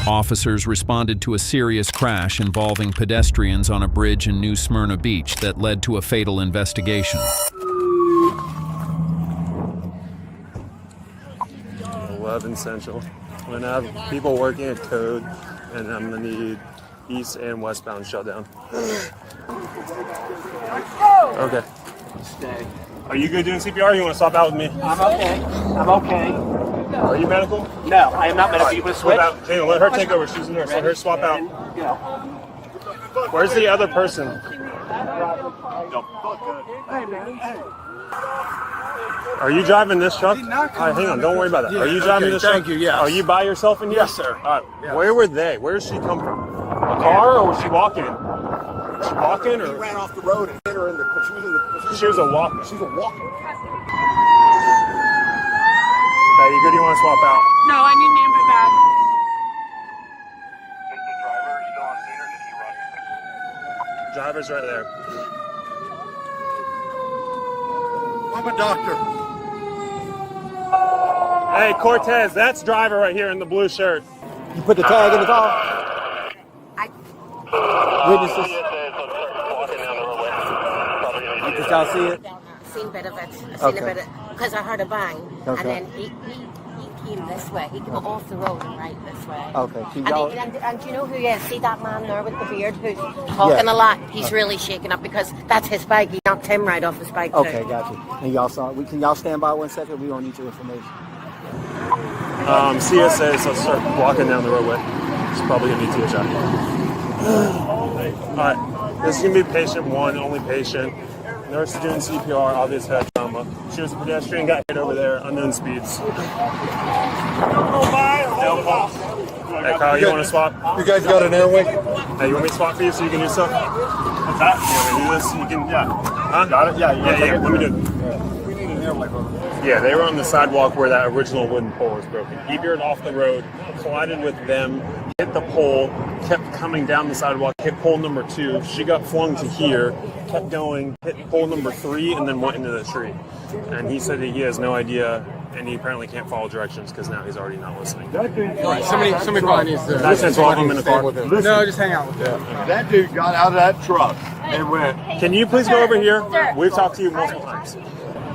Officers responded to a serious crash involving pedestrians on a bridge in New Smyrna Beach that led to a fatal investigation. 11 Central. I'm gonna have people working at code, and I'm gonna need east and westbound shutdown. Okay. Stay. Are you good doing CPR? Or you want to swap out with me? I'm okay. I'm okay. Are you medical? No, I am not medical. You want to switch? Hey, let her take over. She's a nurse. Let her swap out. Go. Where's the other person? Are you driving this truck? All right, hang on. Don't worry about that. Are you driving this truck? Thank you, yes. Are you by yourself in here? Yes, sir. All right. Yes. Where were they? Where did she come from? A car, or was she walking? Was she walking, He or? ran off the road and hit her in the. She was a walker. She's a walker. Okay, you good? You want to swap out? No, I need an ambulance bag. Is the driver still on scene or did he run? Driver's right there. I'm a doctor. Hey, Cortez, that's driver right here in the blue shirt. You put the tag in the car? Witnesses? Did y'all see it? Seen a bit of it. Seen a bit of it because I heard a bang, and then he came this way. He came off the road and right this way. Okay. And do you know who he is? See that man there with the beard who's talking a lot? He's really shaking up because that's his bike. He knocked him right off his bike too. Okay, got you. And y'all saw it. Can y'all stand by 1 second? We don't need your information. CSA, so start walking down the roadway. It's probably gonna be THI. Alright, this is gonna be patient one, only patient. Nurse is doing CPR, obvious head trauma. She was a pedestrian, got hit over there, unknown speeds. Hey Kyle, you wanna swap? You guys got an airway? Hey, you want me to swap for you so you can do stuff? What's that? You want me to do this? You can, yeah. Huh? Got it? Yeah, let me do it. We need an airway, brother. Yeah, they were on the sidewalk where that original wooden pole was broken. He veered off the road, collided with them, hit the pole, kept coming down the sidewalk, hit pole number 2. She got flung to here, kept going, hit pole number 3, and then went into the tree. And he said that he has no idea, and he apparently can't follow directions because now he's already not listening. Somebody probably needs to. That's 12 of them in the car. No, just hang out with them. That dude got out of that truck and went. Can you please go over here? We've talked to you multiple times.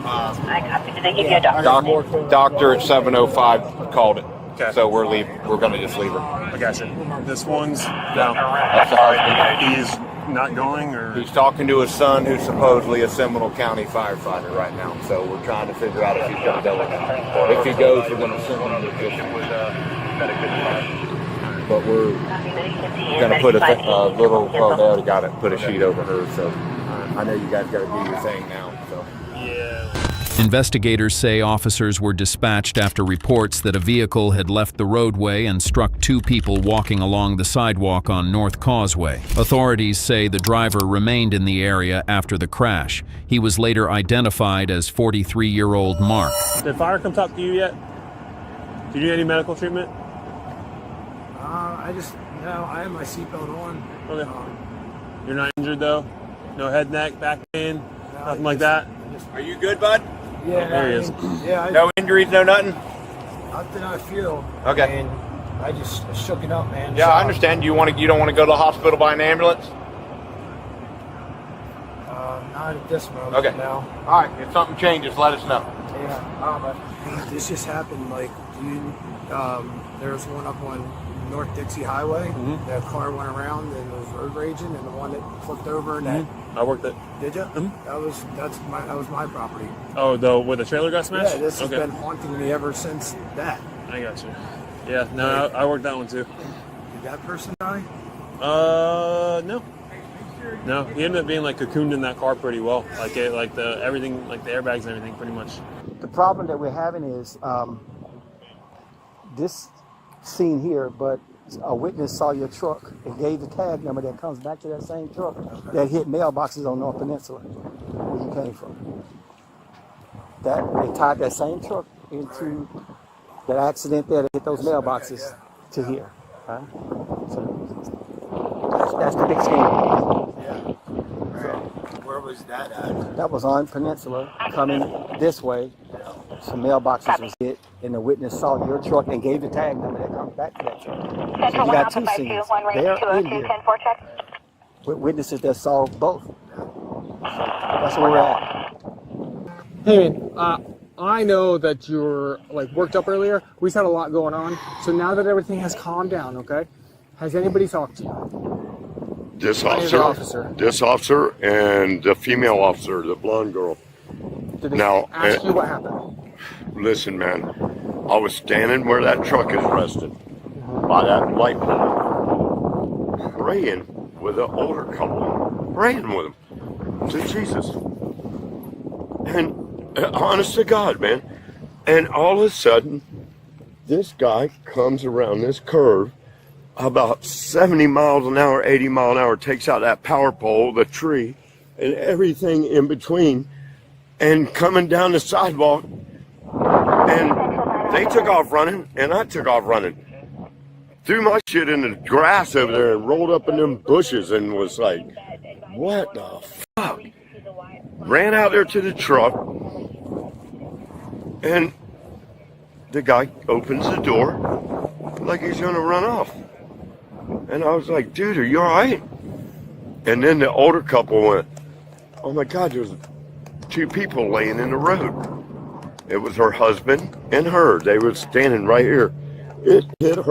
Did they give you a doctor? Doctor at 7:05 called it. Okay. So we're leaving. We're going to just leave her. I got you. This one's down. That's the husband. He's not going, or? He's talking to his son, who's supposedly a Seminole County firefighter right now. So we're trying to figure out if he's going to go or not. If he goes, we're going to send him to the But we're going to put a little. Well, they already got it. Put a sheet over her. So I know you guys got to do your thing now. So. Yeah. Investigators say officers were dispatched after reports that a vehicle had left the roadway and struck 2 people walking along the sidewalk on North Causeway. Authorities say the driver remained in the area after the crash. He was later identified as 43-year-old Mark. Did fire come talk to you yet? Did you need any medical treatment? I have my seatbelt on. Okay. You're not injured though? No head, neck, back pain? Nothing like that? Are you good, bud? Yeah, There he is. No injuries, no nothing? Nothing I feel. Okay. And I just shook it up, man. Yeah, I understand. You don't want to go to the hospital by an ambulance? Not at this moment. Okay. Now. All right. If something changes, let us know. Yeah. This just happened. There was one up on North Dixie Highway. Mm-hmm. That car went around and was road raging, and the one that flipped over and that. I worked it. Did you? Mm-hmm. That was my property. Oh, where the trailer got smashed? Yeah, this has been haunting me ever since that. I got you. Yeah, no, I worked that one too. Did that person die? No. No, he ended up being cocooned in that car pretty well. Everything, the airbags and everything, pretty much. The problem that we're having is this scene here, but a witness saw your truck and gave the tag number that comes back to that same truck that hit mailboxes on North Peninsula, where you came from. They tied that same truck into that accident there that hit those mailboxes to here. Huh? So that's the big scheme. Where was that at? That was on Peninsula, coming this way. Some mailboxes was hit, and the witness saw your truck and gave the tag number that comes back to that truck. So Central you got 2 152, scenes. one range They're in 202, here 10-4 check. with witnesses that saw both. So that's where we're at. Hey man, I know that you were like worked up earlier. We've had a lot going on. So now that everything has calmed down, okay, has anybody talked to you? This officer. This officer and the female officer, the blonde girl. Did they Now, ask you what happened? Listen, man, I was standing where that truck is rested, by that light pole, praying with an older couple, praying with them to Jesus. And honest to God, man. And all of a sudden, this guy comes around this curve about 70 miles an hour, 80 miles an hour, takes out that power pole, the tree, and everything in between, and coming down the sidewalk. And they took off running, and I took off running. Threw my shit in the grass over there and rolled up in them bushes and was like, what the fuck? Ran out there to the truck, and the guy opens the door like he's gonna run off. And I was like, dude, are you all right? And then the older couple went, oh my God, there's 2 people laying in the road. It was her husband and her. They were standing right here. It hit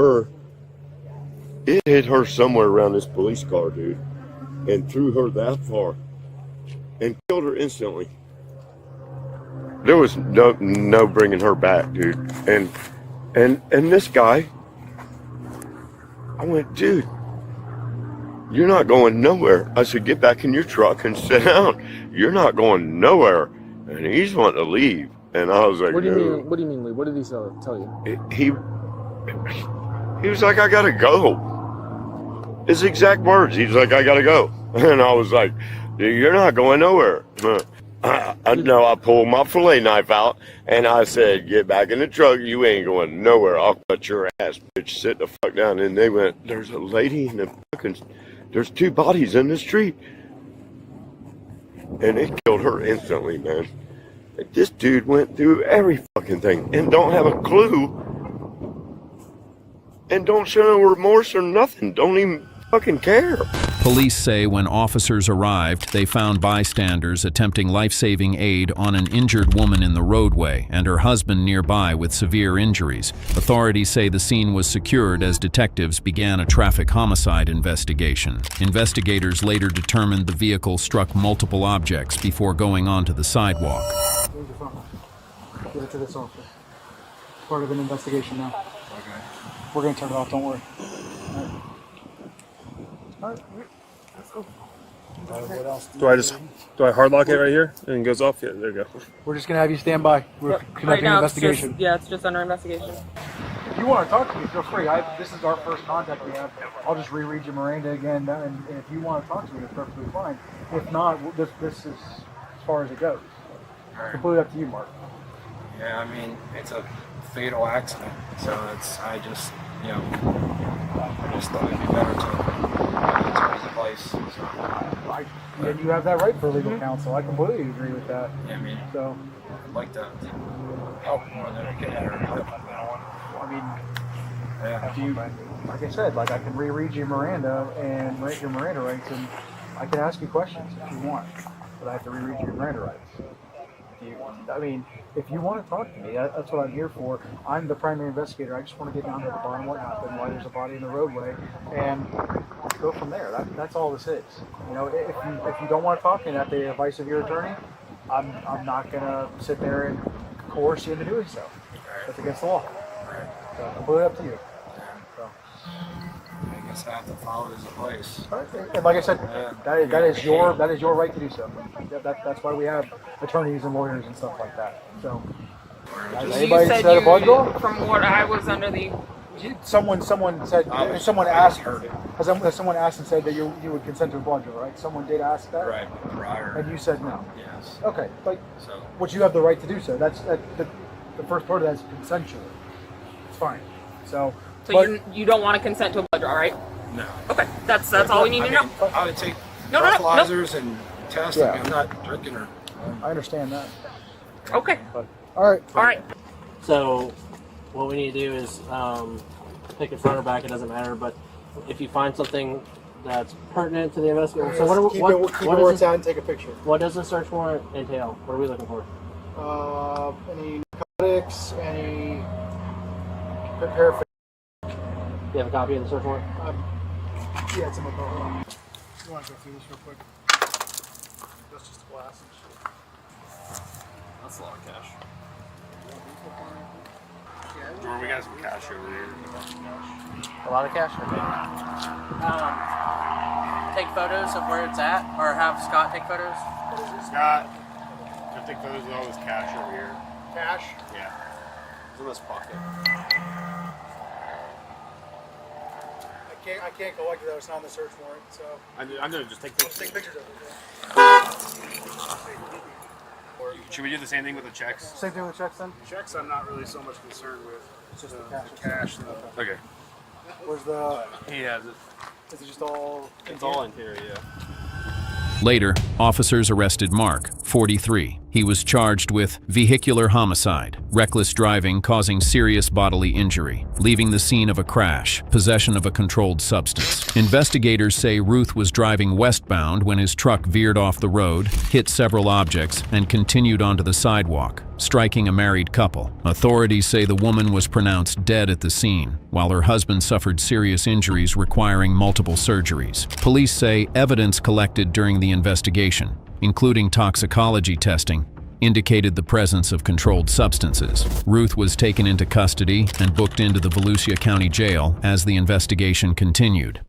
her somewhere around this police car, dude, and threw her that far and killed her instantly. There was no bringing her back, dude. And this guy, I went, dude, you're not going nowhere. I said, get back in your truck and sit down. You're not going nowhere. And he's wanting to leave. And I was like, What do you no. mean? What do you mean, Lee? What did he tell you? He was like, I gotta go. His exact words. He's like, I gotta go. And I was like, dude, you're not going nowhere. I pulled my fillet knife out and I said, get back in the truck. You ain't going nowhere. I'll cut your ass, bitch. Sit the fuck down. And they went, there's a lady in the fucking, there's 2 bodies in the street. And it killed her instantly, man. This dude went through every fucking thing and don't have a clue and don't show no remorse or nothing. Don't even fucking care. Police say when officers arrived, they found bystanders attempting life-saving aid on an injured woman in the roadway and her husband nearby with severe injuries. Authorities say the scene was secured as detectives began a traffic homicide investigation. Investigators later determined the vehicle struck multiple objects before going onto the sidewalk. Where's your phone? Give it to this officer. Part of an investigation now. Okay. We're gonna turn it off. Don't worry. All right. Let's go. What else? Do I hard lock it right here and it goes off? Yeah, there you go. We're just gonna have you stand by. We're conducting an investigation. It's just under investigation. If you want to talk to me, feel free. This is our first contact we have. I'll just reread your Miranda again, and if you want to talk to me, it's perfectly fine. If not, this is as far as it goes. It's completely up to you, Mark. Yeah, I mean, it's a fatal accident, so I just thought it'd be better to change the place. So. And you have that right for legal counsel. I completely agree with that. Yeah, I mean, so I'd like to help more than I can. I mean, yeah. if you, like I said, like I can reread your Miranda and write your Miranda rights, and I can ask you questions if you want, but I have to reread your Miranda rights. I mean, if you want to talk to me, that's what I'm here for. I'm the primary investigator. I just want to get down to the bottom of what happened, why there's a body in the roadway, and go from there. That's all this is. You know, if you don't want to talk to me at the advice of your attorney, I'm not gonna sit there and coerce you into doing so. That's against the law. So completely up to you. So. I guess I have to follow his advice. All right. And like I said, that is your right to do so. That's why we have attorneys and lawyers and stuff like that. So, You said from what I was under the. Someone said someone asked and said that you would consent to a blood draw, right? Someone did ask that, right? Prior. And you said no. Yes. Okay, which you have the right to do so. That's the first part of that is consensual. It's fine. So you don't want to consent to a blood draw, right? No. Okay, that's all we need to know. I would take breathalyzers and tests. Yeah. I mean, I'm not drinking her. I understand that. Okay. But, all right. All right. So what we need to do is pick it front or back. It doesn't matter. But if you find something that's pertinent to the investigation, so Keep it where it's at and take a picture. What does the search warrant entail? What are we looking for? Any narcotics, any paraphernalia. You have a copy of the search warrant? Yeah, it's in my car. You want to go through this real quick? That's just glass and shit. That's a lot of cash. Well, we got some cash over here. A lot of cash. Okay. Take photos of where it's at, or have Scott take photos. Scott, go take photos of all this cash over here. Cash? Yeah. It's in this pocket. I can't collect it though. It's not on the search warrant. So I'm gonna just take pictures. take pictures of it. Should we do the same thing with the checks? Same thing with checks then? Checks I'm not really so much concerned with. It's just the cash. Okay. Where's the? He has it. Is it just all? It's all in here, yeah. Later, officers arrested Mark, 43. He was charged with vehicular homicide, reckless driving causing serious bodily injury, leaving the scene of a crash, possession of a controlled substance. Investigators say Ruth was driving westbound when his truck veered off the road, hit several objects, and continued onto the sidewalk, striking a married couple. Authorities say the woman was pronounced dead at the scene, while her husband suffered serious injuries requiring multiple surgeries. Police say evidence collected during the investigation, including toxicology testing, indicated the presence of controlled substances. Ruth was taken into custody and booked into the Volusia County Jail as the investigation continued.